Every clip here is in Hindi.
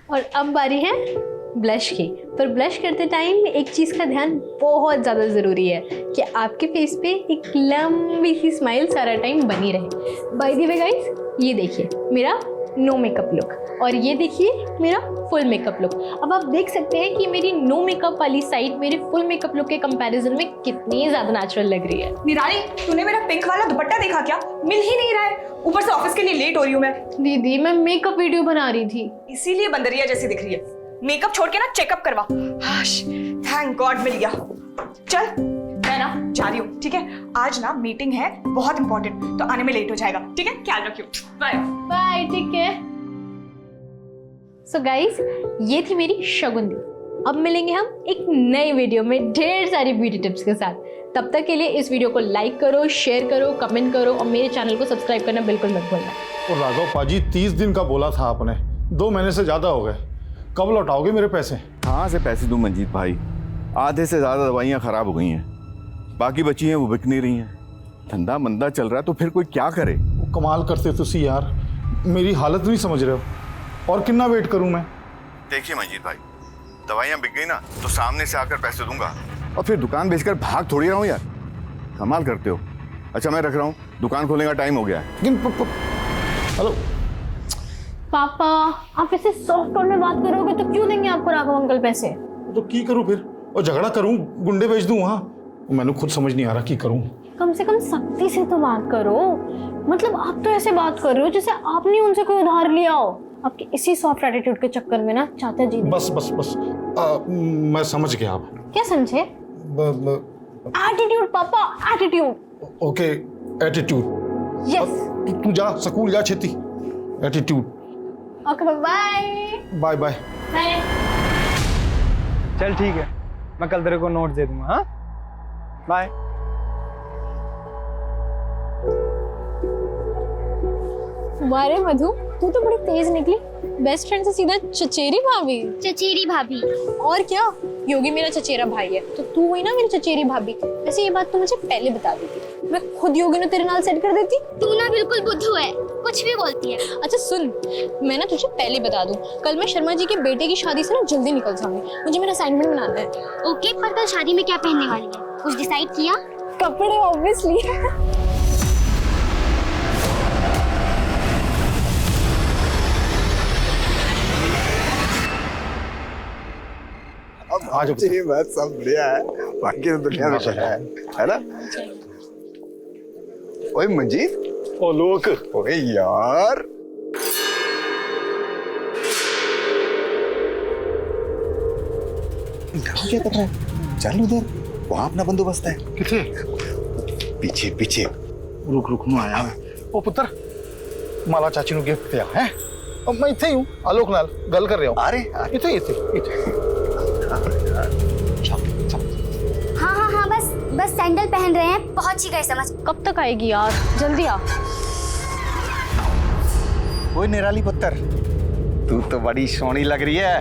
और अब बारी है ब्लश की। पर ब्लश करते टाइम एक चीज़ का ध्यान बहुत ज़्यादा ज़रूरी है कि आपके फेस पे एक लंबी सी स्माइल सारा टाइम बनी रहे। बाय द वे गाइस, ये देखिए मेरा नो मेकअप लुक और ये देखिए मेरा फुल मेकअप लुक। अब आप देख सकते हैं कि मेरी नो मेकअप वाली साइड मेरे फुल मेकअप लुक के कंपैरिजन में कितनी ज़्यादा नेचुरल लग रही है। निराली, तूने मेरा पिंक वाला दुपट्टा देखा क्या? मिल ही नहीं रहा है। ऊपर से ऑफिस के लिए लेट हो रही हूँ मैं। दीदी मैं मेकअप वीडियो बना रही थी, इसीलिए बंदरिया जैसी दिख रही है। मेकअप छोड़ के ना चेकअप करवा। हाश, थैंक गॉड मिल गया। चल मैं ना जा रही हूँ, ठीक है? आज ना मीटिंग है बहुत इंपॉर्टेंट, तो आने में लेट हो जाएगा, ठीक है? ख्याल रखियो। बाय बाय, ठीक है। सो गाइस, ये थी मेरी शगुन दी। अब मिलेंगे हम एक नई वीडियो में ढेर सारी ब्यूटी टिप्स के साथ। तब तक के लिए इस वीडियो को लाइक करो, शेयर करो, कमेंट करो और मेरे चैनल को सब्सक्राइब करना बिल्कुल मत भूलना। और राघव पाजी 30 दिन का बोला था आपने, 2 महीने से ज़्यादा हो गए। कब लौटाओगे मेरे पैसे? कहाँ से पैसे दूं मंजीत भाई? आधे से ज़्यादा दवाइयाँ ख़राब हो गई हैं, बाकी बची हैं वो बिक नहीं रही हैं। धंधा मंदा चल रहा है तो फिर कोई क्या करे? कमाल करते तुसी यार, मेरी हालत नहीं समझ रहे हो। और कितना वेट करूं मैं? देखिए मंजीत भाई, दवाइयाँ बिक गई ना तो सामने से आकर पैसे दूंगा और फिर दुकान बेचकर भाग थोड़ी रहा हूँ यार। कमाल करते हो। अच्छा मैं रख रहा हूँ, दुकान खोलने का टाइम हो गया है। लेकिन हेलो पापा, आप ऐसे सॉफ्ट टोन में बात करोगे तो क्यों देंगे आपको राघव अंकल पैसे? तो की करूं फिर? और झगड़ा करूं, गुंडे भेज दूं वहां? मैंने खुद समझ नहीं आ रहा की करूं। कम से कम सख्ती से तो बात करो। मतलब आप तो ऐसे बात कर रहे हो जैसे आपने उनसे कोई उधार लिया हो। आपके इसी सॉफ्ट एटीट्यूड के चक्कर में ना चाचा जी बस बस बस मैं समझ गया। आप क्या समझे? एटीट्यूड पापा, एटीट्यूड। Okay, attitude. यस। तू जा स्कूल जा छेती। Attitude. Okay bye bye bye. Bye. चल ठीक है, मैं कल तेरे को नोट दे दूंगा। हाँ बाय। वारे मधु, तू तो बड़ी तेज निकली। बेस्ट फ्रेंड से सीधा चचेरी भाभी। चचेरी भाभी। और क्या, योगी मेरा चचेरा भाई है तो तू हुई ना मेरी चचेरी भाभी। वैसे ये बात तू मुझे पहले बता देती, मैं खुद योगी ने तेरे नाल सेट कर देती। तू ना बिल्कुल बुद्धू है, कुछ भी बोलती है। अच्छा सुन, मैं ना तुझे पहले बता दूं, कल मैं शर्मा जी के बेटे की शादी से ना जल्दी निकल जाऊंगी। मुझे मेरा असाइनमेंट बनाना है। ओके, पर कल शादी में क्या पहनने वाली है? कुछ डिसाइड किया? कपड़े ऑब्वियसली। आज जी बस सब बढ़िया है, बाकी तो दुनिया में चल रहा है ना? ओए मंजीत, ओ लोक, ओए यार, क्या कर रहा है? चल उधर, वहां अपना बंदोबस्त है। किथे? पीछे पीछे। रुक रुक नु आया मैं। ओ पुत्र, माला चाची नु गिफ्ट दिया है। अब मैं इथे ही हूं, आलोक नाल गल कर रहा हूं। अरे इथे इथे। हाँ हाँ हाँ, बस सैंडल पहन रहे हैं, पहुंच ही गए समझ। कब तक आएगी यार, जल्दी आ। ओए निराली पुत्र, तू तो बड़ी सोहनी लग रही है।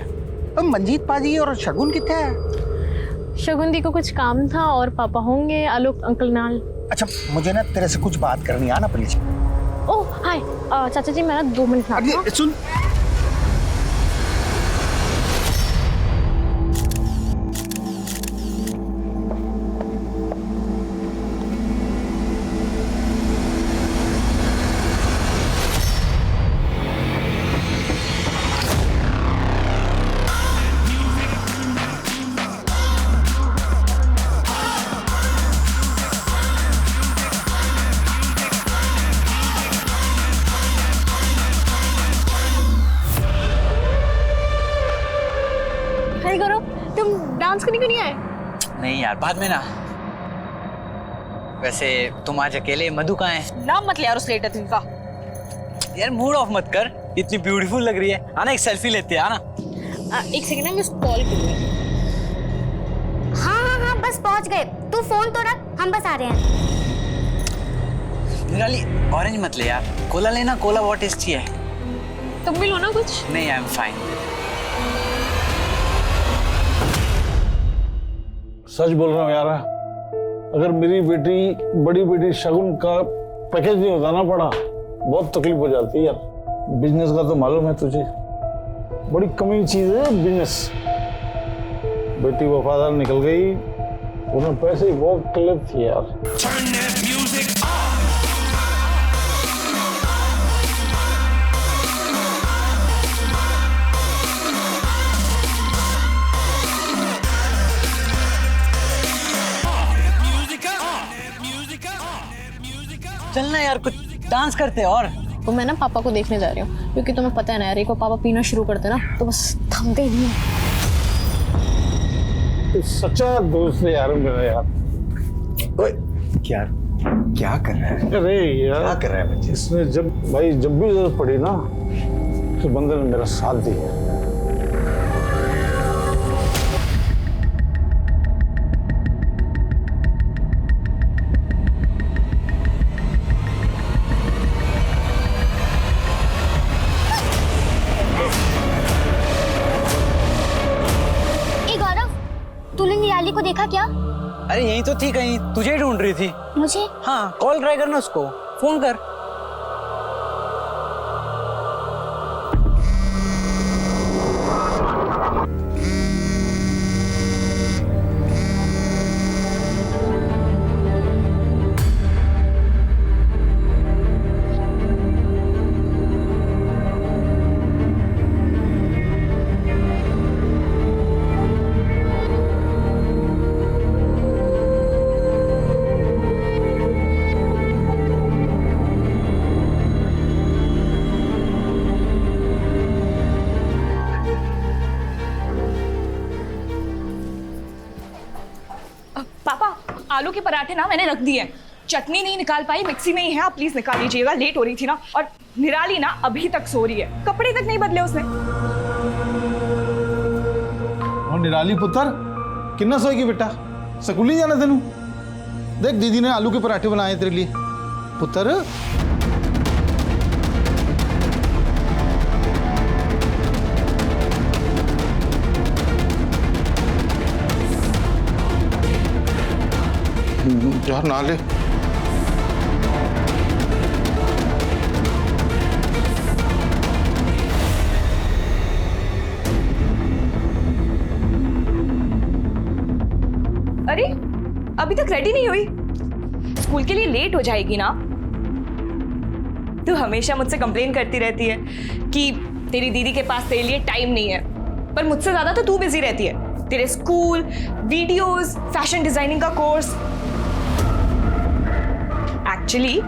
अब मंजीत पाजी और शगुन किथे है? शगुन दी को कुछ काम था और पापा होंगे आलोक अंकल नाल। अच्छा मुझे ना तेरे से कुछ बात करनी, आना प्लीज। ओह हाय, चाचा जी मैं ना 2 मिनट में आता हूं। सुन, करो, तुम डांस करने क्यों नहीं आए? नहीं यार, बाद में ना। वैसे तुम आज अकेले, मधु कहाँ है? नाम मत ले यार उस लेटर का। यार मूड ऑफ मत कर, इतनी ब्यूटीफुल लग रही है। आना एक सेल्फी लेते हैं, आना। एक सेकंड ना, मैं उसको कॉल करूंगी। हाँ हाँ हाँ, बस पहुंच गए। तू फोन तो रख, हम बस आ रहे हैं। निराली ऑरेंज मत ले यार, कोला लेना, कोला बहुत टेस्टी है। तुम भी लो ना कुछ। नहीं, आई एम फाइन। सच बोल रहा हूँ यार, अगर मेरी बेटी, बड़ी बेटी शगुन का पैकेज नहीं होता ना पड़ा, बहुत तकलीफ हो जाती है यार। बिजनेस का तो मालूम है तुझे। बड़ी कमी चीज है बिजनेस। बेटी वफादार निकल गई, उन्हें पैसे ही बहुत तलब थी यार। चलना यार, कुछ डांस करते हैं। और तो मैं ना पापा को देखने जा रही हूँ, क्योंकि तुम्हें पता है ना यार, एक बार पापा पीना शुरू करते ना तो बस थमते ही नहीं। तो सच्चा दोस्त है यार मेरा यार। ओए क्या कर रहा है? अरे यार क्या कर रहा है बच्चे? इसने जब भी जरूरत पड़ी ना, तो बंदे ने मेरा साथ दिया। तूने निराली को देखा क्या? अरे यही तो थी, कहीं तुझे ही ढूंढ रही थी। मुझे? हाँ, कॉल ट्राई करना उसको, फोन कर। आलू के पराठे ना मैंने रख दिए, चटनी नहीं निकाल पाई, मिक्सी में ही है, आप प्लीज निकाल लीजिएगा, लेट हो रही थी ना। और निराली ना अभी तक सो रही है, कपड़े तक नहीं बदले उसने। और निराली पुत्र कितना सोएगी बेटा, स्कूल नहीं जाना तेनू? देख दीदी ने आलू के पराठे बनाए तेरे लिए पुत्र। यार ना ले। अरे अभी तक रेडी नहीं हुई, स्कूल के लिए लेट हो जाएगी ना। तू हमेशा मुझसे कंप्लेन करती रहती है कि तेरी दीदी के पास तेरे लिए टाइम नहीं है, पर मुझसे ज्यादा तो तू बिजी रहती है। तेरे स्कूल, वीडियोस, फैशन डिजाइनिंग का कोर्स। एक्चुअली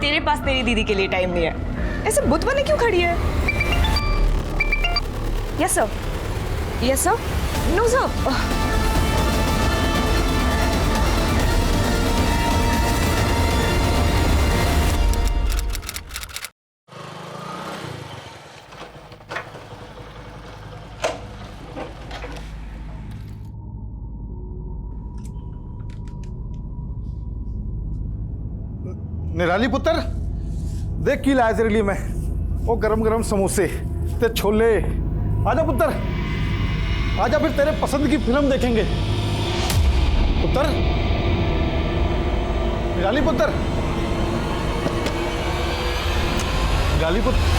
तेरे पास तेरी दीदी के लिए टाइम नहीं है। ऐसे बुत बने क्यों खड़ी है? Yes sir, yes sir, no sir. निराली पुत्र देख की लाया तेरे लिए मैं, वो गरम गरम समोसे ते छोले। आजा पुत्र आजा, फिर तेरे पसंद की फिल्म देखेंगे पुत्र। निराली पुत्र, निराली पुत्र।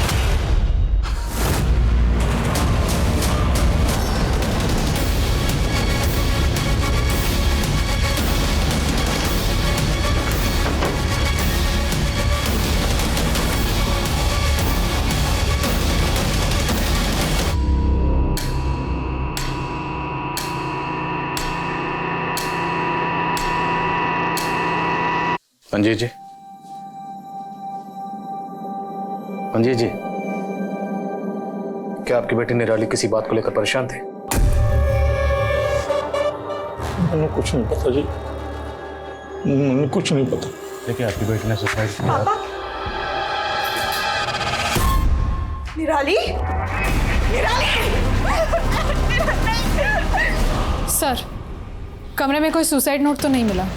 पंजी जी, पंजी जी, क्या आपकी बेटी निराली किसी बात को लेकर परेशान थे? मैंने कुछ नहीं पता जी, मैंने कुछ नहीं पता। देखिए आपकी बेटी ने सुसाइड किया। निराली, निराली। सर, कमरे में कोई सुसाइड नोट तो नहीं मिला।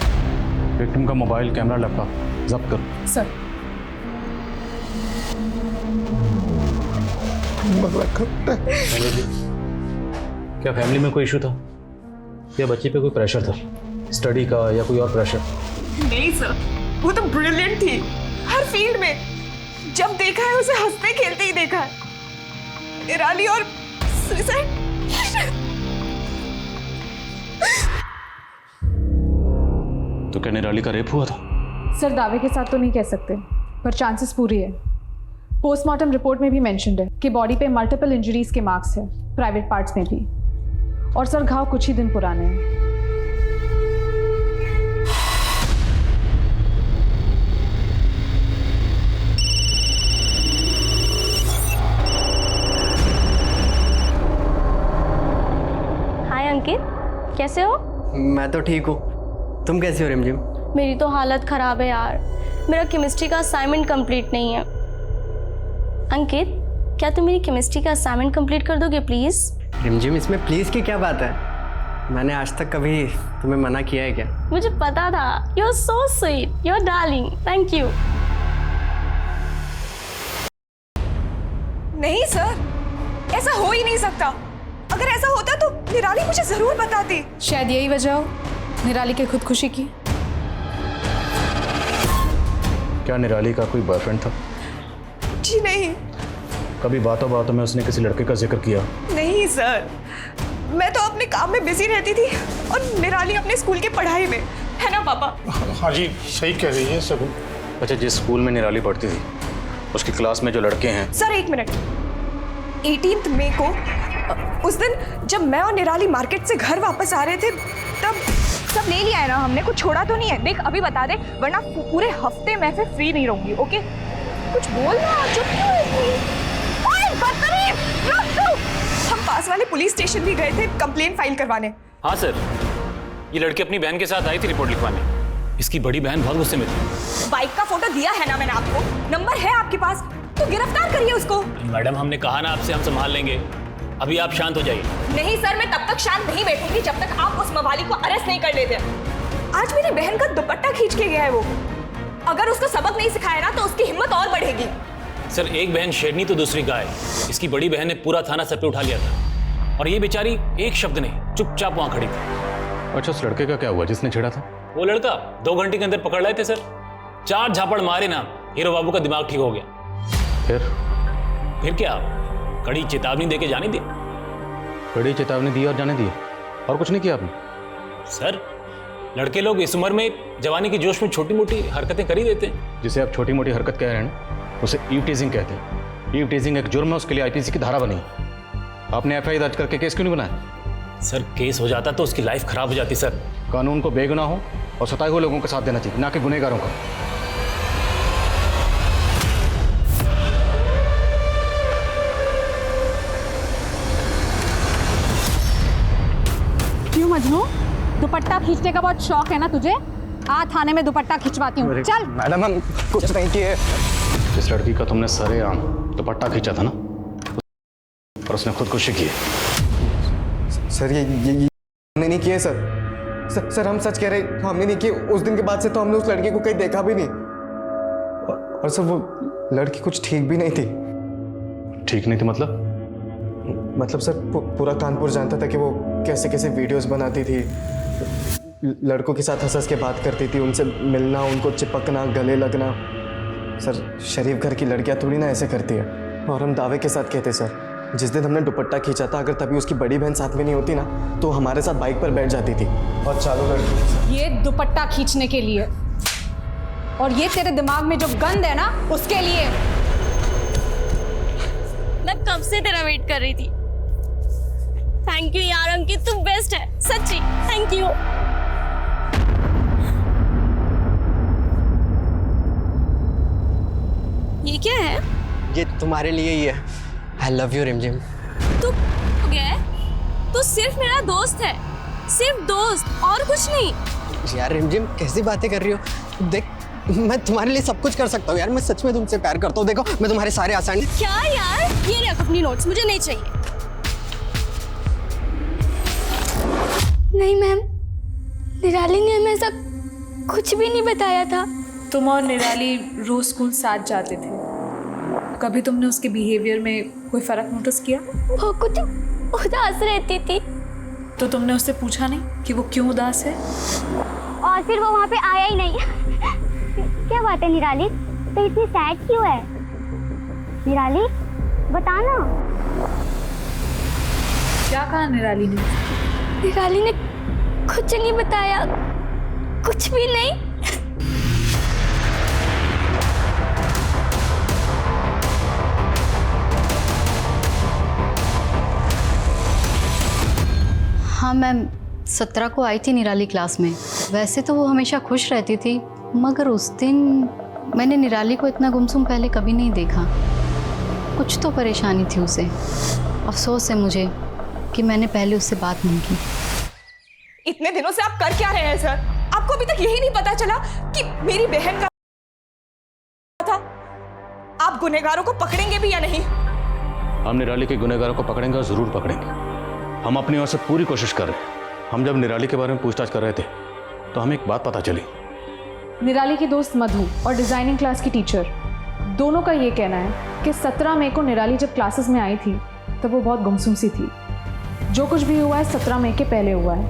विक्टिम का मोबाइल, कैमरा, लैपटॉप जब्त करो। सर, क्या फैमिली में कोई इशू था या बच्चे पे कोई प्रेशर था, स्टडी का या कोई और प्रेशर? नहीं सर, वो तो ब्रिलियंट थी हर फील्ड में। जब देखा है उसे हंसते खेलते ही देखा है। निराली और सुसाइड। तो क्या निराली का रेप हुआ था? सर दावे के साथ तो नहीं कह सकते, पर चांसेस पूरी है। पोस्टमार्टम रिपोर्ट में भी मेंशन्ड है कि बॉडी पे मल्टीपल इंजरीज के मार्क्स हैं, प्राइवेट पार्ट्स में भी। और सर घाव कुछ ही दिन पुराने हैं। हाय अंकित, कैसे हो? मैं तो ठीक हूँ, तुम कैसे हो रिमझिम? मेरी तो हालत ख़राब है यार, मेरा केमिस्ट्री का असाइनमेंट कंप्लीट नहीं है। अंकित, क्या तुम मेरी केमिस्ट्री का असाइनमेंट कंप्लीट कर दोगे प्लीज़? रिमझिम, इसमें प्लीज़ की क्या बात है? मैंने आज तक कभी तुम्हें मना किया है क्या? मुझे पता था, you are so sweet, you are darling, thank you. नहीं सर, ऐसा हो ही नहीं सकता। अगर ऐसा होता तो निराली मुझे जरूर बताती। शायद यही वजह हो निराली के खुदकुशी की। क्या निराली का कोई बॉयफ्रेंड था? जी नहीं। कभी बातों बातों में उसने किसी लड़के का जिक्र किया? नहीं सर, मैं तो अपने काम में बिजी रहती थी और निराली अपने स्कूल की पढ़ाई में, है ना पापा? हाँ जी, सही कह रही है सब। अच्छा, जिस स्कूल में निराली पढ़ती थी उसकी क्लास में जो लड़के हैं। सर एक मिनट, 18 मई को उस दिन जब मैं और निराली मार्केट से घर वापस आ रहे थे तब सब ले लिया है ना हमने, कुछ छोड़ा तो नहीं है। देख अभी बता दे, वरना पूरे हफ्ते मैं फिर फ्री नहीं रहूंगी। ओके, कुछ बोल ना, चुप क्यों है इतनी? ओए बदतमीज, रुक तू। हम पास वाले पुलिस स्टेशन भी गए थे कंप्लेंट फाइल करवाने। हाँ सर, ये लड़की अपनी बहन के साथ आई थी रिपोर्ट लिखवाने। इसकी बड़ी बहन बहुत गुस्से में थी। बाइक का फोटो दिया है ना मैंने आपको, नंबर है आपके पास, तो गिरफ्तार करिए उसको। मैडम, हमने कहा ना आपसे, हम संभाल लेंगे। अभी आप शांत हो जाइए। नहीं सर, मैं तब तक शांत नहीं बैठूंगी जब तक आप उस मवाली को अरेस्ट नहीं कर लेते। आज मेरी बहन का दुपट्टा खींच के गया है वो। अगर उसको सबक नहीं सिखाया ना तो उसकी हिम्मत और बढ़ेगी। सर, एक बहन शेरनी तो दूसरी गाय। इसकी बड़ी बहन ने पूरा थाना सर पे उठा लिया था और ये बेचारी एक शब्द नहीं, चुपचाप वहां खड़ी थी। अच्छा, उस लड़के का क्या हुआ जिसने छेड़ा था? वो लड़का 2 घंटे के अंदर पकड़ लाए थे सर। 4 झापड़ मारे ना, हीरो बाबू का दिमाग ठीक हो गया। फिर क्या, कड़ी चेतावनी देके जाने दी। कड़ी चेतावनी दी और जाने दी, और कुछ नहीं किया आपने? सर, लड़के लोग इस उम्र में जवानी के जोश में छोटी मोटी हरकतें कर ही देते हैं। जिसे आप छोटी मोटी हरकत कह रहे हैं ना, उसे ईव टीजिंग कहते हैं। ईव टीजिंग एक जुर्म है, उसके लिए आईपीसी की धारा बनी। आपने एफआईआर दर्ज करके केस क्यों नहीं बनाया? सर, केस हो जाता तो उसकी लाइफ खराब हो जाती। सर, कानून को बेगुनाह हो और सताए हुए लोगों का साथ देना चाहिए, ना कि गुनहगारों का। क्यों मजनू, दुपट्टा खींचने का बहुत शौक है ना तुझे? आ थाने में दुपट्टा खिंचवाती हूँ, चल। मैडम, हम कुछ नहीं किए। जिस लड़की का तुमने सरेआम दुपट्टा खींचा था ना, और उसने खुदकुशी की। सर ये हमने नहीं किए सर, हम सच कह रहे हैं, हमने नहीं किए। उस दिन के बाद से तो हमने उस लड़की को कहीं देखा भी नहीं। और सर वो लड़की कुछ ठीक भी नहीं थी। ठीक नहीं थी मतलब? मतलब सर पूरा कानपुर जानता था कि वो कैसे कैसे वीडियोस बनाती थी, लड़कों के साथ हंस हंस के बात करती थी, उनसे मिलना, उनको चिपकना, गले लगना। सर शरीफ घर की लड़कियां थोड़ी ना ऐसे करती है। और हम दावे के साथ कहते सर, जिस दिन हमने दुपट्टा खींचा था, अगर तभी उसकी बड़ी बहन साथ में नहीं होती ना तो हमारे साथ बाइक पर बैठ जाती थी और चारों लड़की। ये दुपट्टा खींचने के लिए, और ये तेरे दिमाग में जो गंद है ना उसके लिए। मैं कब से तेरा वेट कर रही थी। थैंक यू यार अंकित, तू बेस्ट है, सच्ची थैंक यू। ये क्या है? ये तुम्हारे लिए ही है। आई लव यू रिमझिम। तू हो गया है? तू सिर्फ मेरा दोस्त है, सिर्फ दोस्त, और कुछ नहीं। यार रिमझिम, कैसी बातें कर रही हो? देख, मैं तुम्हारे लिए सब कुछ कर सकता हूँ यार। मैं सच में तुमसे प्यार करता हूँ। देखो, मैं तुम्हारे सारे असाइनमेंट। क्या यार, ये रख अपनी नोट्स, मुझे नहीं चाहिए। नहीं मैम, निराली ने हमें ऐसा कुछ भी नहीं बताया था। तुम और निराली रोज स्कूल साथ जाते थे, कभी तुमने उसके बिहेवियर में कोई फर्क नोटिस किया? वो कुछ उदास रहती थी। तो तुमने उससे पूछा नहीं कि वो क्यों उदास है? और फिर वो वहाँ पे आया ही नहीं। क्या बात है निराली, तो इतनी सैड क्यों है? निराली बताना। क्या कहा निराली ने? निराली ने कुछ नहीं बताया, कुछ भी नहीं। हाँ मैम, 17 को आई थी निराली क्लास में। वैसे तो वो हमेशा खुश रहती थी, मगर उस दिन मैंने निराली को इतना गुमसुम पहले कभी नहीं देखा। कुछ तो परेशानी थी उसे। अफसोस है मुझे कि मैंने पहले उससे बात नहीं की। इतने दिनों से आप कर क्या रहे हैं सर? आपको अभी तक यही नहीं पता चला कि मेरी बहन का था? आप गुनहगारों को पकड़ेंगे भी या नहीं? हम निराली के गुनहगारों को पकड़ेंगे और जरूर पकड़ेंगे। हम अपनी ओर से पूरी कोशिश कर रहे हैं। हम जब निराली के बारे में पूछताछ कर रहे थे तो हमें एक बात पता चली। निराली की दोस्त मधु और डिजाइनिंग क्लास की टीचर दोनों का ये कहना है कि 17 मई को निराली जब क्लासेस में आई थी तब वो बहुत गुमसुम सी थी। जो कुछ भी हुआ है 17 मई के पहले हुआ है।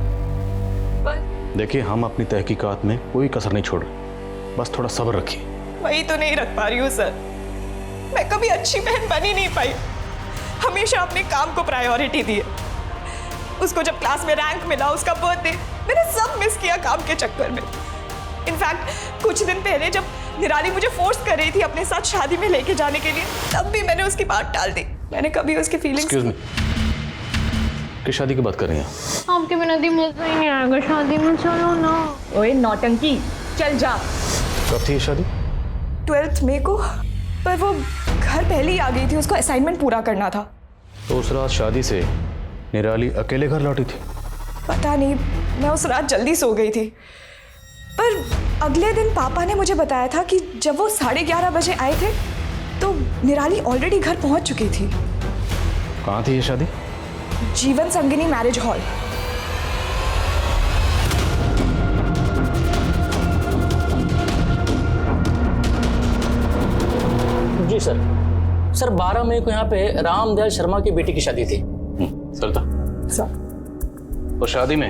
देखिए, हम अपनी तहकीकात में कोई कसर नहीं छोड़ रहे, बस थोड़ा सब्र रखिए। वही तो नहीं रख पा रही हूँ सर। मैं कभी अच्छी बहन बन ही नहीं पाई। हमेशा अपने काम को प्रायोरिटी दी है। उसको जब क्लास में रैंक मिला, उसका बर्थडे, मैंने सब मिस किया काम के चक्कर में। इनफैक्ट कुछ दिन पहले जब निराली मुझे फोर्स कर रही थी अपने साथ शादी में लेके जाने के लिए, तब भी मैंने उसकी बात टाल दी। मैंने कभी उसकी फीलिंग्स एक्सक्यूज मी, किस शादी की बात कर रही हैं? आपके बिना दी मजा ही नहीं आएगा शादी में। चलो ना। ओए नौटंकी, चल जा। कब थी ये शादी? 12 मई को। पर वो घर पहले ही आ गई थी, उसको असाइनमेंट पूरा करना था। तो उस रात शादी से निराली अकेले घर लौटी थी? पता नहीं, मैं उस रात जल्दी सो गई थी। पर अगले दिन पापा ने मुझे बताया था कि जब वो 11:30 बजे आए थे तो निराली ऑलरेडी घर पहुंच चुकी थी। कहाँ थी ये शादी? जीवन संगिनी मैरिज हॉल। जी सर। सर 12 मई को यहाँ पे रामदयाल शर्मा की बेटी की शादी थी। सर था सर। और शादी में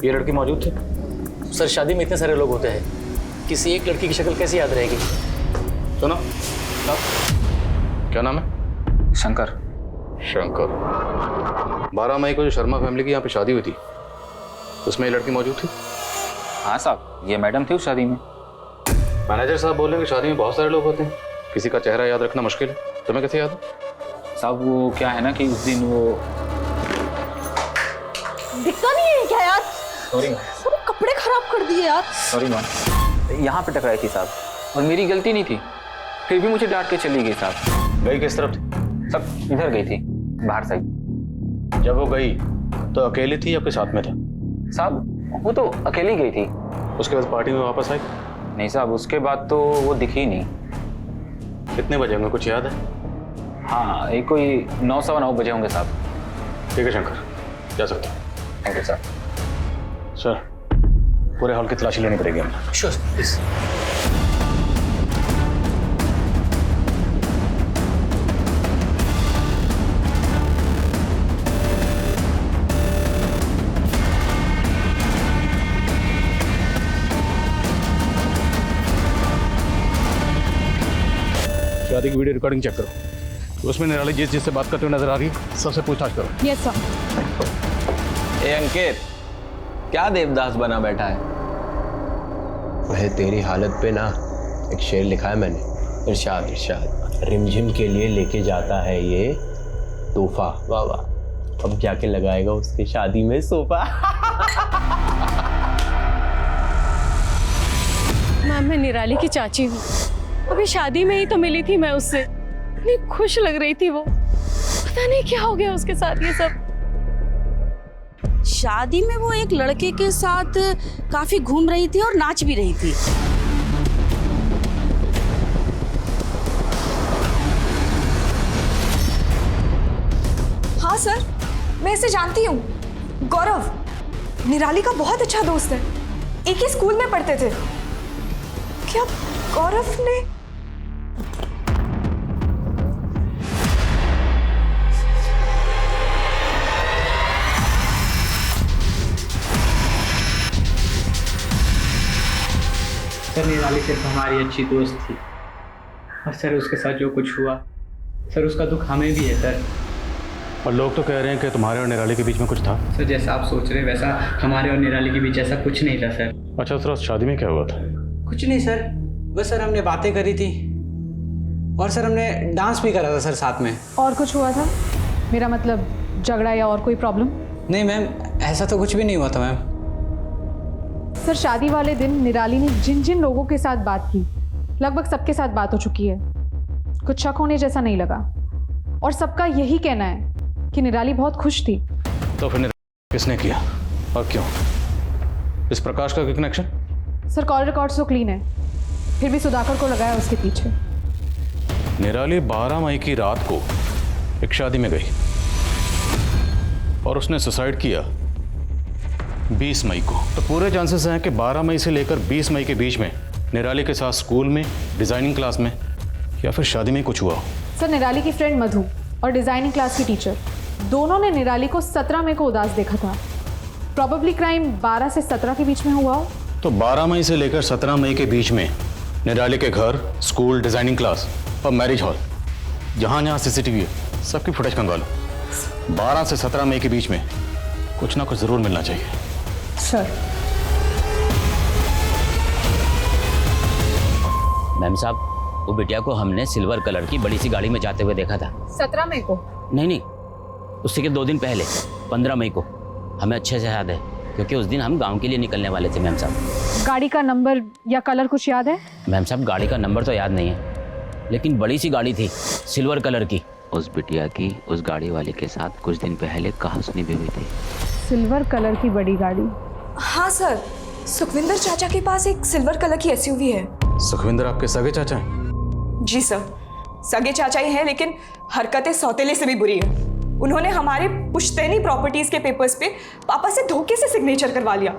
ये लड़की मौजूद थी? सर शादी में इतने सारे लोग होते हैं, किसी एक लड़की की शक्ल कैसे याद रहेगी? सुनो, क्या नाम है? शंकर। शंकर। 12 मई को जो शर्मा फैमिली की यहाँ पे शादी हुई थी उसमें ये लड़की मौजूद थी? हाँ साहब, ये मैडम थी उस शादी में। मैनेजर साहब बोल रहे हैं कि शादी में बहुत सारे लोग होते हैं, किसी का चेहरा याद रखना मुश्किल है। तुम्हें कैसे याद है? साहब वो क्या है ना कि उस दिन वो दिखता नहीं है क्या यार? सॉरी सब कपड़े खराब कर दिए यार। सॉरी मैम, यहाँ पे टकराई थी साहब और मेरी गलती नहीं थी, फिर भी मुझे डांट के चली गई साहब। गई किस तरफ थी? सब इधर गई थी, बाहर साइड। जब वो गई तो अकेली थी या आपके साथ में था? साहब वो तो अकेली गई थी। उसके बाद पार्टी में वापस आई? नहीं साहब, उसके बाद तो वो दिखी नहीं। कितने बजे होंगे, कुछ याद है? हाँ, एक कोई 9 सवा 9 बजे होंगे साहब। ठीक है शंकर, जा सकते हो। Thank you sir. सर, पूरे हॉल की तलाशी लेनी पड़ेगी हमें। Sure please. शादी की वीडियो रिकॉर्डिंग चेक करो, उसमें निराली जिससे बात करते हुए नजर आ रही है सबसे पूछताछ करो। Yes sir. ए अंकित, क्या देवदास बना बैठा है? वह तेरी हालत पे ना एक शेर लिखा है मैंने। इरशाद इरशाद, रिमझिम के लिए लेके जाता है ये तोहफा। वाह वाह, अब जाके लगाएगा उसकी शादी में सोफा। मैम, मैं निराली की चाची हूँ। अभी शादी में ही तो मिली थी मैं उससे। इतनी खुश लग रही थी वो, पता नहीं क्या हो गया उसके साथ ये सब। शादी में वो एक लड़के के साथ काफी घूम रही थी और नाच भी रही थी। हाँ सर, मैं इसे जानती हूँ। गौरव निराली का बहुत अच्छा दोस्त है, एक ही स्कूल में पढ़ते थे। क्या गौरव ने? सर निराली सिर्फ हमारी अच्छी दोस्त थी और सर उसके साथ जो कुछ हुआ, सर उसका दुख हमें भी है सर। और लोग तो कह रहे हैं कि तुम्हारे और निराली के बीच में कुछ था। सर जैसा आप सोच रहे हैं वैसा हमारे और निराली के बीच ऐसा कुछ नहीं था सर। अच्छा उस रोज शादी में क्या हुआ था? कुछ नहीं सर, बस सर हमने बातें करी थी और सर हमने डांस भी करा था सर साथ में। और कुछ हुआ था? मेरा मतलब झगड़ा या और कोई प्रॉब्लम? नहीं मैम, ऐसा तो कुछ भी नहीं हुआ था मैम। सर शादी वाले दिन निराली ने जिन जिन लोगों के साथ बात की, लगभग सबके साथ बात हो चुकी है। कुछ शक होने जैसा नहीं लगा और सबका यही कहना है कि निराली बहुत खुश थी। तो फिर किसने किया और क्यों? इस प्रकाश का कनेक्शन? सर कॉल रिकॉर्ड्स तो क्लीन है, फिर भी सुधाकर को लगाया उसके पीछे। निराली 12 मई की रात को एक शादी में गई और उसने सुसाइड किया 20 मई को। तो पूरे चांसेस हैं कि 12 मई से लेकर 20 मई के बीच में निराली के साथ स्कूल में, डिजाइनिंग क्लास में या फिर शादी में कुछ हुआ हो। सर निराली की फ्रेंड मधु और डिजाइनिंग क्लास की टीचर दोनों ने निराली को 17 मई को उदास देखा था। प्रॉबेबली क्राइम 12 से 17 के बीच में हुआ हो। तो 12 मई से लेकर 17 मई के बीच में निराली के घर, स्कूल, डिजाइनिंग क्लास और मैरिज हॉल, जहाँ जहाँ सीसीटीवी है सबकी फुटेज कंगालो। 12 से 17 मई के बीच में कुछ ना कुछ जरूर मिलना चाहिए। सर मैम साहब, वो बिटिया को हमने सिल्वर कलर की बड़ी सी गाड़ी में जाते हुए देखा था। 17 मई को? नहीं, उससे के 2 दिन पहले 15 मई को। हमें अच्छे से याद है क्योंकि उस दिन हम गांव के लिए निकलने वाले थे मैम साहब। गाड़ी का नंबर या कलर कुछ याद है? मैम साहब गाड़ी का नंबर तो याद नहीं है, लेकिन बड़ी सी गाड़ी थी सिल्वर कलर की। उस बिटिया की उस गाड़ी वाले के साथ कुछ दिन पहले कहासुनी भी हुई थी। सिल्वर कलर की बड़ी गाड़ी? हाँ सर, सुखविंदर चाचा के पास एक सिल्वर कलर की एसयूवी है। सुखविंदर आपके सगे चाचा हैं? जी सर, सगे चाचा ही हैं, लेकिन हरकतें सौतेले से भी बुरी है। उन्होंने हमारे पुश्तैनी प्रॉपर्टीज के पेपर्स पे पापा से धोखे से सिग्नेचर करवा लिया।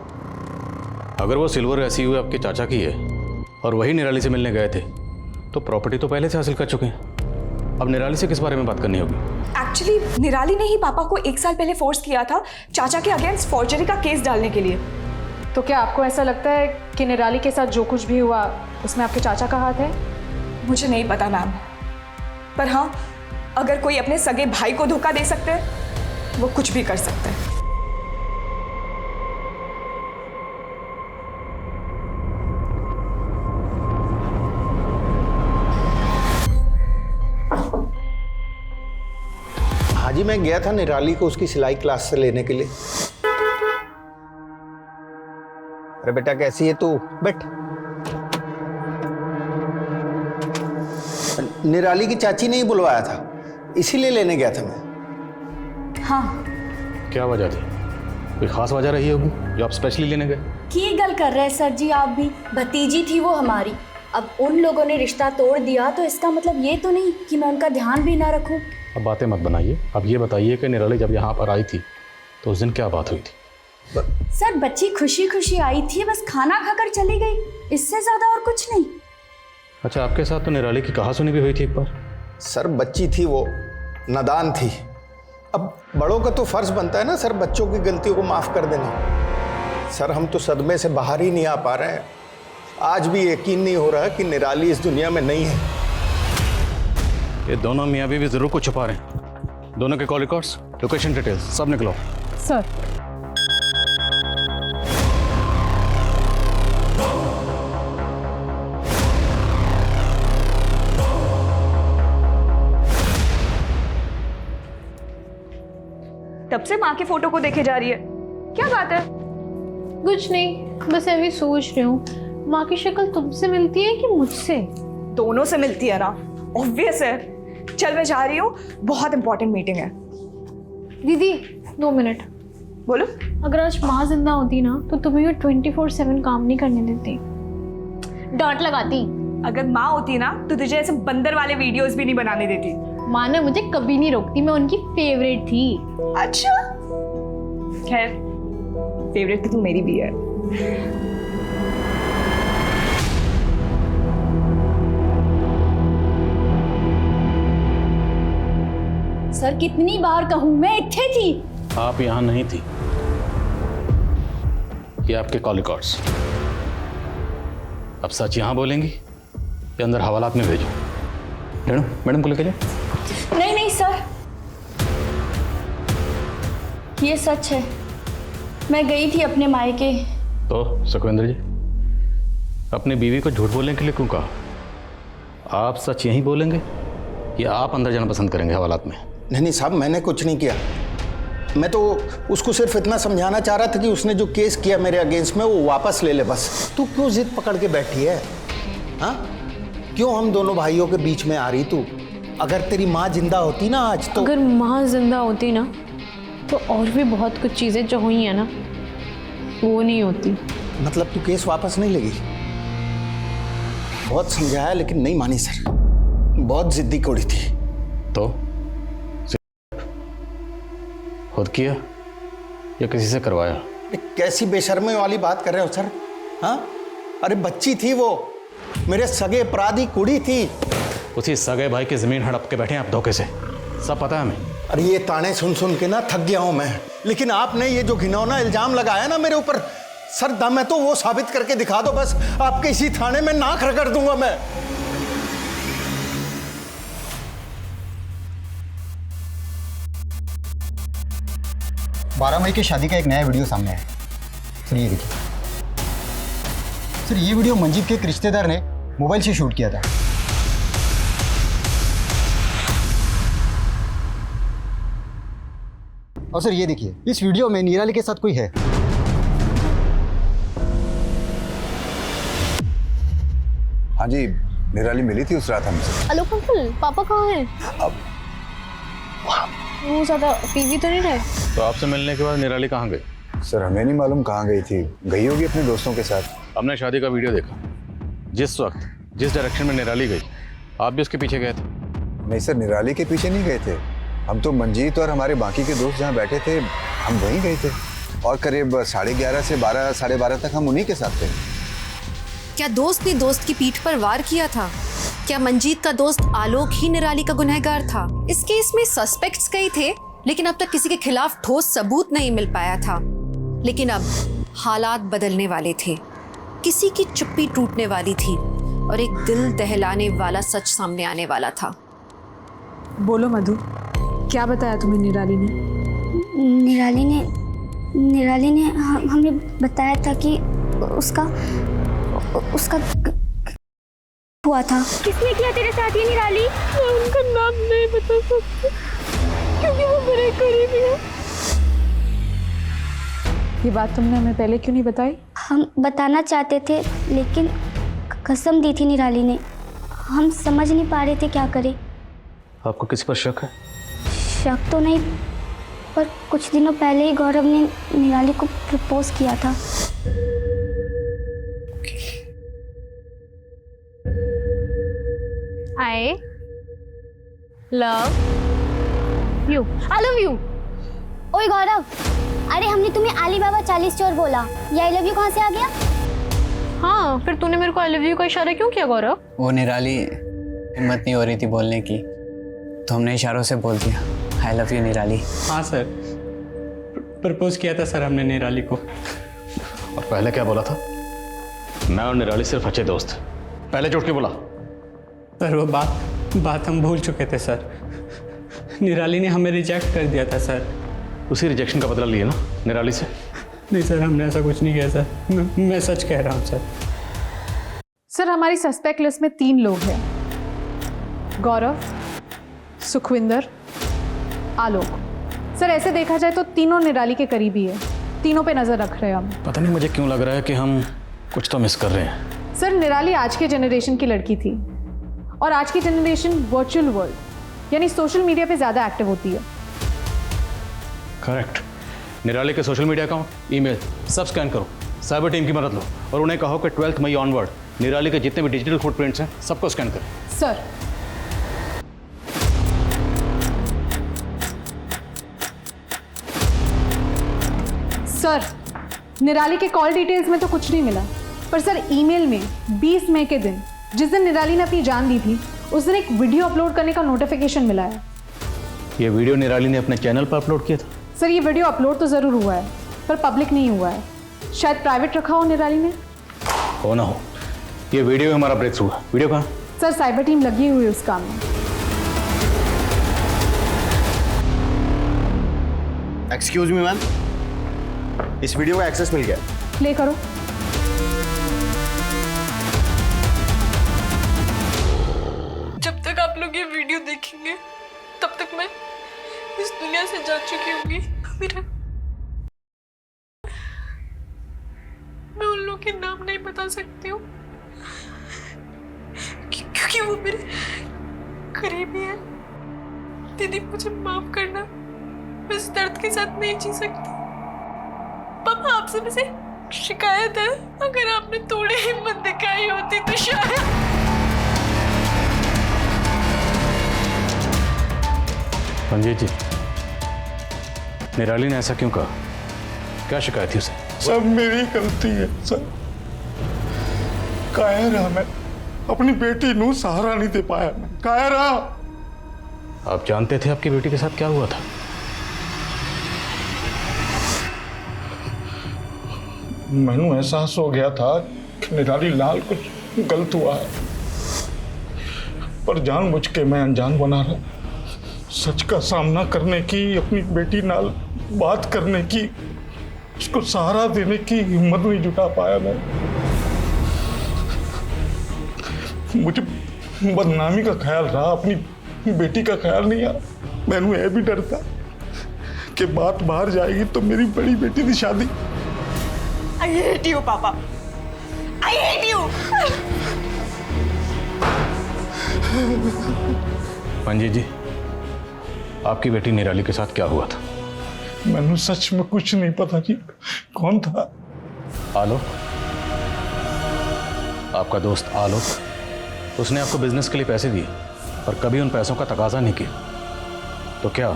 अगर वो सिल्वर एसयूवी आपके चाचा की है और वही निराली से मिलने गए थे तो प्रॉपर्टी तो पहले से हासिल कर चुके हैं। अब निराली से किस बारे में बात करनी होगी? एक्चुअली निराली ने ही पापा को 1 साल पहले फोर्स किया था चाचा के अगेंस्ट फॉर्जरी का केस डालने के लिए। तो क्या आपको ऐसा लगता है कि निराली के साथ जो कुछ भी हुआ उसमें आपके चाचा का हाथ है? मुझे नहीं पता मैम, पर हाँ, अगर कोई अपने सगे भाई को धोखा दे सकते हैं वो कुछ भी कर सकते हैं। हाँ जी, मैं गया था निराली को उसकी सिलाई क्लास से लेने के लिए। अरे बेटा कैसी है तू? बैठ। निराली की चाची ने ही बुलवाया था, इसीलिए लेने गया था मैं। हाँ। क्या वजह थी? कोई खास वजह रही होगी जो आप स्पेशली लेने गए? की गल कर रहे हैं सर जी आप भी। भतीजी थी वो हमारी, अब उन लोगों ने रिश्ता तोड़ दिया तो इसका मतलब ये तो नहीं कि मैं उनका ध्यान भी ना रखूं। अब बातें मत बनाइए, अब ये बताइए कि निराली जब यहाँ पर आई थी तो उस दिन क्या बात हुई थी? सर बच्ची खुशी खुशी आई थी, बस खाना खाकर चली गई, इससे ज्यादा और कुछ नहीं। अच्छा, आपके साथ तो निराली की कहासुनी भी हुई थी एक बार? सर बच्ची थी वो, नादान थी। अब बड़ों का तो फर्ज बनता है ना सर बच्चों की गलतियों को माफ कर देना। सर हम तो सदमे से बाहर ही नहीं आ पा रहे हैं। आज भी यकीन नहीं हो रहा कि निराली इस दुनिया में नहीं है। ये दोनों मियाँ बीवी जरूर कुछ छुपा रहे हैं। दोनों के कॉल रिकॉर्ड्स, लोकेशन डिटेल्स सब निकलो। सर तब से माँ के फोटो को देखे जा रही है, क्या बात है? कुछ नहीं, बस अभी सोच रही हूँ माँ की शक्ल तुमसे मिलती है कि मुझसे? दोनों से मिलती है ना, ऑब्वियस है। चल मैं जा रही हूँ, बहुत इंपॉर्टेंट मीटिंग है। दीदी 2 मिनट। बोलो। अगर आज माँ जिंदा होती ना तो तुम्हें ये 24/7 काम नहीं करने देती, डांट लगाती। अगर माँ होती ना तो तुझे ऐसे बंदर वाले वीडियोस भी नहीं बनाने देती। माँ ने मुझे कभी नहीं रोकती, मैं उनकी फेवरेट थी। अच्छा, खैर फेवरेट तो तू मेरी भी है। सर कितनी बार कहूं, मैं इत्थे थी। आप यहाँ नहीं थी, ये आपके कॉल रिकॉर्ड्स। अब सच यहाँ बोलेंगी या अंदर हवालात में भेजो? मैडम को लेके जाओ। नहीं नहीं सर, ये सच है, मैं गई थी अपने मायके। तो सुखविंदर जी, अपनी बीवी को झूठ बोलने के लिए क्यों कहा? आप सच यही बोलेंगे कि आप अंदर जाना पसंद करेंगे हवालात में? नहीं साहब, मैंने कुछ नहीं किया। मैं तो उसको सिर्फ इतना समझाना चाह रहा था कि उसने जो केस किया मेरे अगेंस्ट में वो वापस ले ले बस। तू क्यों जिद पकड़ के बैठी है? हाँ, क्यों हम दोनों भाइयों के बीच में आ रही तू? अगर तेरी माँ जिंदा होती ना आज तो। अगर माँ जिंदा होती ना तो और भी बहुत कुछ चीज़ें जो हुई है ना वो नहीं होती। मतलब तू केस वापस नहीं लेगी? बहुत समझाया लेकिन नहीं मानी सर, बहुत जिद्दी कोड़ी थी। तो खुद किया या किसी से करवाया? कैसी बेशर्मी वाली बात कर रहे हो सर? हाँ, अरे बच्ची थी वो, मेरे सगे अपराधी कुड़ी थी। उसी सगे भाई की जमीन हड़प के बैठे हैं आप धोखे से, सब पता है हमें। अरे ये ताने सुन सुन के ना थक गया हूं मैं, लेकिन आपने ये जो घिनौना इल्जाम लगाया ना मेरे ऊपर, सर दम है तो वो साबित करके दिखा दो बस, आपके इसी थाने में नाक रगड़ दूंगा मैं। बारह मई की शादी का एक नया वीडियो सामने आया। सर ये देखिए सर, ये वीडियो मंजीत के एक रिश्तेदार ने मोबाइल से शूट किया था। और सर ये देखिए, इस वीडियो में निराली के साथ कोई है। हाँ जी, निराली मिली थी उस रात हमसे। हेलो अंकल, पापा कहाँ हैं? अब वो ज़्यादा पीवी तो नहीं रहे? तो आपसे मिलने के बाद निराली कहाँ गई? सर हमें नहीं मालूम कहाँ गई थी, गई होगी अपने दोस्तों के साथ। हमने शादी का वीडियो देखा, जिस वक्त जिस डायरेक्शन में निराली गई आप भी उसके पीछे गए थे। नहीं सर, निराली के पीछे नहीं गए थे हम तो। मंजीत और हमारे बाकी के दोस्त जहाँ बैठे थे हम वहीं गए थे, और करीब 11:30 से 12, 12:30 तक हम उन्हीं के साथ थे। क्या दोस्त ने दोस्त की पीठ पर वार किया था? क्या मंजीत का दोस्त आलोक ही निराली का गुनहगार था? इस केस में सस्पेक्ट्स कई थे, लेकिन अब तक किसी के खिलाफ ठोस सबूत नहीं मिल पाया था। लेकिन अब हालात बदलने वाले थे, किसी की चुप्पी टूटने वाली थी और एक दिल दहलाने वाला सच सामने आने वाला था। बोलो मधु, क्या बताया तुम्हें निराली ने? निराली ने हमें बताया था कि उसका हुआ था। किसने किया तेरे साथ ये निराली? मैं उनका नाम नहीं बता सकती क्योंकि वो मेरे करीबी है। ये बात तुमने हमें पहले क्यों नहीं बताई? हम बताना चाहते थे लेकिन कसम दी थी निराली ने, हम समझ नहीं पा रहे थे क्या करें। आपको किसी पर शक है? शक तो नहीं, पर कुछ दिनों पहले ही गौरव ने निराली को प्रपोज किया था। I love you. I love you. ओए गौरव, अरे हमने तुम्हें अलीबाबा 40 चोर बोला, ये आई लव यू कहाँ से आ गया? हाँ, फिर तूने मेरे को आई लव यू का इशारा क्यों किया गौरव? वो निराली हिम्मत नहीं हो रही थी बोलने की, तो हमने इशारों से बोल दिया आई लव यू निराली। हाँ सर, प्रपोज किया था सर हमने निराली को। और पहले क्या बोला था? मैं और निराली सिर्फ अच्छे दोस्त। पहले झूठ क्यों बोला? सर वो बात हम भूल चुके थे सर। निराली ने हमें रिजेक्ट कर दिया था सर। उसी रिजेक्शन का बदला लिए ना निराली से? नहीं सर, हमने ऐसा कुछ नहीं किया सर, मैं सच कह रहा हूँ सर। सर हमारी सस्पेक्ट लिस्ट में 3 लोग हैं, गौरव, सुखविंदर, आलोक। सर ऐसे देखा जाए तो तीनों निराली के करीबी है, तीनों पे नजर रख रहे हैं हम। पता नहीं मुझे क्यों लग रहा है कि हम कुछ तो मिस कर रहे हैं। सर निराली आज के जनरेशन की लड़की थी और आज की जनरेशन वर्चुअल वर्ल्ड यानी सोशल मीडिया पे ज़्यादा एक्टिव होती है। करेक्ट। निराली के सोशल मीडिया अकाउंट, ईमेल सब स्कैन करो, साइबर टीम की मदद लो और उन्हें कहो कि 12 मई ऑनवर्ड निराली के जितने भी डिजिटल फुटप्रिंट्स हैं सबको स्कैन करें। सर सर निराली के कॉल डिटेल्स में तो कुछ नहीं मिला, पर सर ईमेल में 20 मई के दिन, जिस दिन निराली ने अपनी जान दी थी, उस दिन एक वीडियो अपलोड करने का नोटिफिकेशन मिला है। ये वीडियो निराली ने अपने चैनल पर अपलोड किया था? सर ये वीडियो अपलोड तो ज़रूर हुआ है पर पब्लिक नहीं हुआ है, शायद प्राइवेट रखा हो निराली ने। हो ना हो, ये वीडियो हमारा ब्रेक थ्रू है। वीडियो कहाँ? सर साइबर टीम लगी हुई है उस काम में। एक्सक्यूज मी मैम, इस वीडियो का एक्सेस मिल गया। प्ले करो। जब तक आप लोग ये वीडियो देखेंगे तब तक मैं इस दुनिया से जा चुकी होंगी। मैं उन लोगों के नाम नहीं बता सकती हूँ क्योंकि वो मेरे करीबी है। दीदी मुझे माफ करना, मैं इस दर्द के साथ नहीं जी सकती। पापा आपसे मुझे शिकायत है, अगर आपने थोड़ी हिम्मत दिखाई होती तो शायद। मंजीत जी, निराली ने ऐसा क्यों कहा? क्या शिकायत थी उसे? सब मेरी गलती है सर। कायर रहा मैं, अपनी बेटी नू सहारा नहीं दे पाया। मैं कायर रहा। आप जानते थे आपकी बेटी के साथ क्या हुआ था? मैनू एहसास हो गया था कि निराली लाल कुछ गलत हुआ है, पर जानबूझ के मैं अनजान बना रहा। सच का सामना करने की, अपनी बेटी नाल बात करने की, उसको सहारा देने की हिम्मत नहीं जुटा पाया मैं। मुझे बदनामी का ख्याल रहा, अपनी बेटी का ख्याल नहीं आया। मैनू यह भी डर था कि बात बाहर जाएगी तो मेरी बड़ी बेटी की शादी। I hate you, पापा। I hate you। मंजीत जी, आपकी बेटी निराली के साथ क्या हुआ था? मैनू सच में कुछ नहीं पता कि कौन था। आलोक, आपका दोस्त आलोक, उसने आपको बिजनेस के लिए पैसे दिए और कभी उन पैसों का तकाजा नहीं किया, तो क्या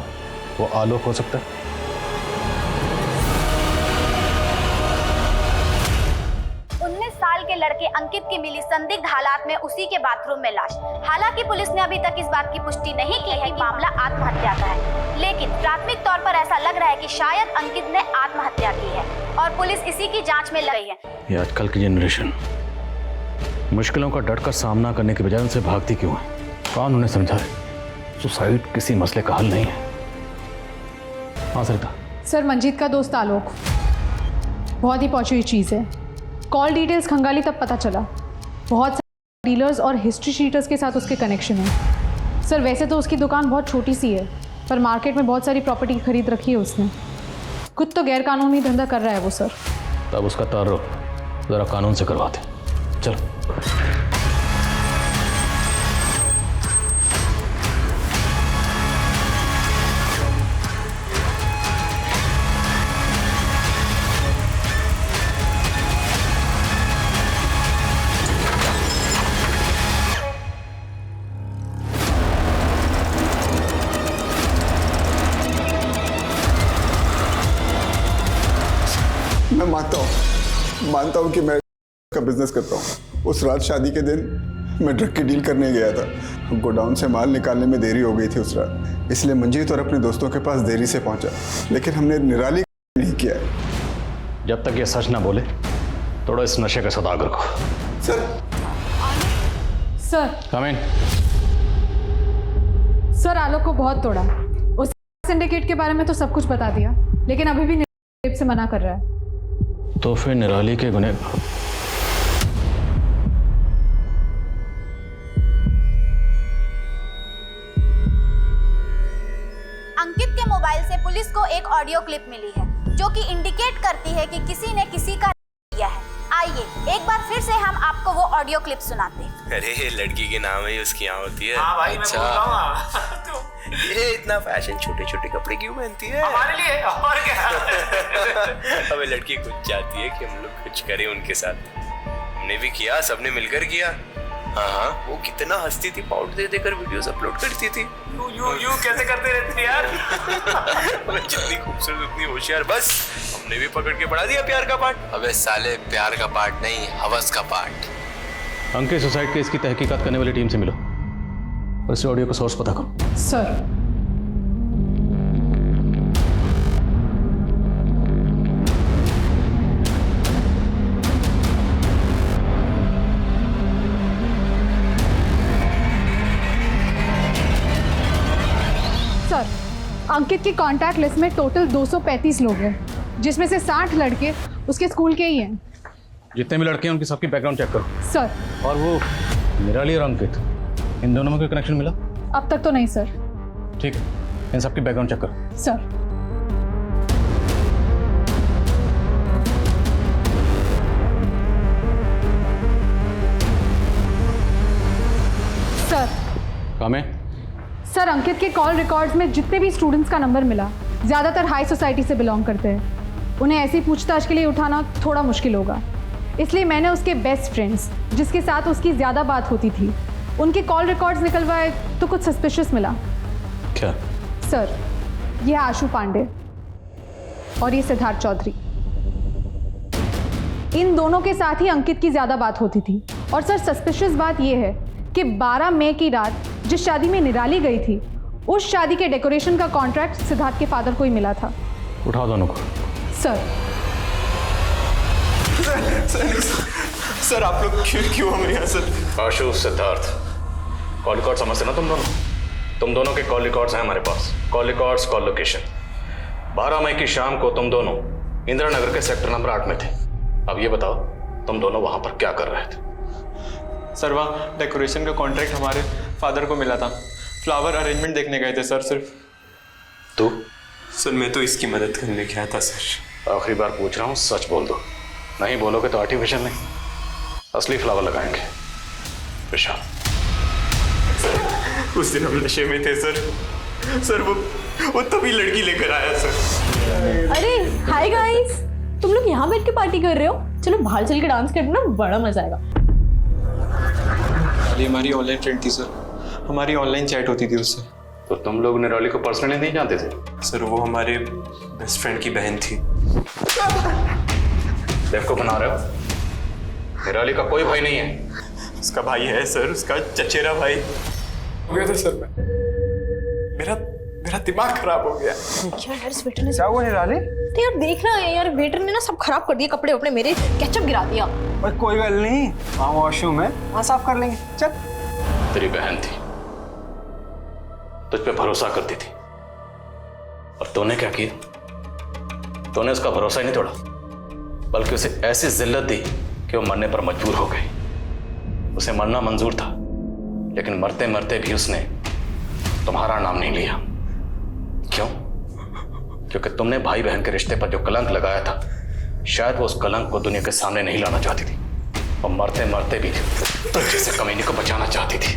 वो आलोक हो सकता है? 19 साल के लड़के अंकित की मिली संदिग्ध हालात में उसी के बाथरूम में लाश। हालांकि पुलिस ने अभी तक इस बात की पुष्टि नहीं की है कि मामला आत्महत्या का है, लेकिन प्राथमिक तौर पर ऐसा लग रहा है कि शायद अंकित ने आत्महत्या की है और पुलिस इसी की जांच में लगी है। ये आजकल की जनरेशन मुश्किलों का डट कर सामना करने के बजाय उनसे भागती क्यों है? कौन उन्हें समझाए? सुसाइड किसी मसले का हल नहीं है। हाँ सरिता। सर, मंजीत का दोस्त आलोक बहुत ही पहुंची हुई चीज़ है। कॉल डिटेल्स खंगाली तब पता चला। बहुत सारे डीलर्स और हिस्ट्री शीटर्स के साथ उसके कनेक्शन है। सर, वैसे तो उसकी दुकान बहुत छोटी सी है, पर मार्केट में बहुत सारी प्रॉपर्टी खरीद रखी है उसने। खुद तो गैर कानूनी धंधा कर रहा है वो सर। तब उसका तारुफ जरा कानून से करवाते। चलो। मैं मानता हूँ कि मैं का बिजनेस करता हूँ। उस रात शादी के दिन मैं ड्रग की डील करने गया था। गोडाउन से माल निकालने में देरी हो गई थी उस रात, इसलिए मंजीत और अपने दोस्तों के पास देरी से पहुंचा, लेकिन हमने निराली नहीं किया है। जब तक ये सच ना बोले थोड़ा इस नशे का सौदागर को। सर कम इन। सर, आलोक को बहुत तोड़ा। उस सिंडिकेट के बारे में तो सब कुछ बता दिया, लेकिन अभी भी निराली से मना कर रहा है। तो फिर निराली के गुनह अंकित के मोबाइल से पुलिस को एक ऑडियो क्लिप मिली है जो कि इंडिकेट करती है कि किसी ने किसी का किया है। आइए एक बार फिर से हम आपको वो ऑडियो क्लिप सुनाते हैं। अरे लड़की के नाम ही उसकी यहाँ होती है। हाँ भाई, अच्छा। मैं बोल रहा हूँ। ये इतना फैशन छोटे छोटे कपड़े क्यों पहनती है? हमारे लिए और क्या। हमें लड़की कुछ चाहती है कि हम लोग कुछ करें उनके साथ। हमने भी किया, सबने मिलकर किया। हाँ, वो कितना हंसती थी, पाउडर दे देकर वीडियोस अपलोड करती थी। यू कैसे करते रहते थे यार। वो जितनी खूबसूरत उतनी होशियार। बस हमने भी पकड़ के पढ़ा दिया प्यार का पाठ। अबे साले, प्यार का पाठ नहीं, हवस का पाठ। अंकित सुसाइड केस की तहकीकात करने वाली टीम से मिलो और इस ऑडियो का सोर्स पता करो। सर, अंकित अंकित की कॉन्टैक्ट लिस्ट में टोटल 235 लोग हैं, जिसमें से 60 लड़के उसके स्कूल के ही हैं। जितने भी लड़के हैं उनकी सबकी बैकग्राउंड चेक करो। सर। और वो निराली और अंकित, इन दोनों में कोई कनेक्शन मिला? अब तक तो नहीं सर। ठीक है, इन सबकी बैकग्राउंड चेक करो। सर। सर। काम है? सर, अंकित के कॉल रिकॉर्ड्स में जितने भी स्टूडेंट्स का नंबर मिला, ज़्यादातर हाई सोसाइटी से बिलोंग करते हैं। उन्हें ऐसी पूछताछ के लिए उठाना थोड़ा मुश्किल होगा, इसलिए मैंने उसके बेस्ट फ्रेंड्स, जिसके साथ उसकी ज़्यादा बात होती थी, उनके कॉल रिकॉर्ड्स निकलवाए तो कुछ सस्पिशियस मिला। क्या? सर, ये आशु पांडे और ये सिद्धार्थ चौधरी। इन दोनों के साथ ही अंकित की ज़्यादा बात होती थी। और सर, सस्पिशियस बात यह है कि 12 मई की रात जिस शादी में निराली गई थी, उस शादी के डेकोरेशन का कॉन्ट्रैक्ट सिद्धार्थ के फादर को ही मिला था। उठाओ दोनों को। सर। सर आप लोग क्यों हमें यहाँ सर? आशु, सिद्धार्थ, कॉल रिकॉर्ड समझते ना तुम दोनों के कॉल रिकॉर्ड्स हैं हमारे पास। Call records, call location. 12 मई की शाम को तुम दोनों इंदिरा नगर के सेक्टर नंबर 8 में थे। अब ये बताओ, तुम दोनों वहां पर क्या कर रहे थे? सर, वहाँ डेकोरेशन का कॉन्ट्रैक्ट हमारे फादर को मिला था। फ्लावर अरेंजमेंट देखने गए थे सर सिर्फ। तू? सर, मैं तो इसकी मदद करने गया था सर। आखिरी बार पूछ रहा हूँ, सच बोल दो। नहीं बोलोगे तो आर्टिफिशियल नहीं, असली फ्लावर लगाएंगे। विशाल। उस दिन हम नशे में थे सर वो तभी लड़की लेकर आया सर। अरे हाय गाइस, तुम लोग यहाँ बैठ के पार्टी कर रहे हो? चलो बाहर चल के डांस करना, बड़ा मजा आएगा। हमारी ऑनलाइन फ्रेंड थी सर, हमारी ऑनलाइन चैट होती थी उससे। तो तुम लोग निराली को पर्सनली नहीं जानते थे? सर, वो हमारे बेस्ट फ्रेंड की बहन थी। बेवकूफ बना रहे हो? निराली का कोई भाई नहीं है। उसका भाई है सर, उसका चचेरा भाई। हो गया था सर, मेरा दिमाग खराब हो गया। क्या यार, इस वेटर ने क्या हुआ निराली? तो यार देख रहा है यार, वेटर ने ना सब खराब कर दिया, कपड़े वपड़े मेरे, केचप गिरा दिया। और कोई गल नहीं, वहाँ वॉशरूम है, वहाँ साफ कर लेंगे। चल। तेरी बहन थी, तुझ पे भरोसा करती थी, और तूने क्या किया? तूने उसका भरोसा ही नहीं तोड़ा, बल्कि उसे ऐसी जिल्लत दी कि वो मरने पर मजबूर हो गई। उसे मरना मंजूर था, लेकिन मरते मरते भी उसने तुम्हारा नाम नहीं लिया। क्यों? क्योंकि तुमने भाई बहन के रिश्ते पर जो कलंक लगाया था, शायद वो उस कलंक को दुनिया के सामने नहीं लाना चाहती थी, और मरते मरते भी तुझ जैसे कमीने को बचाना चाहती थी।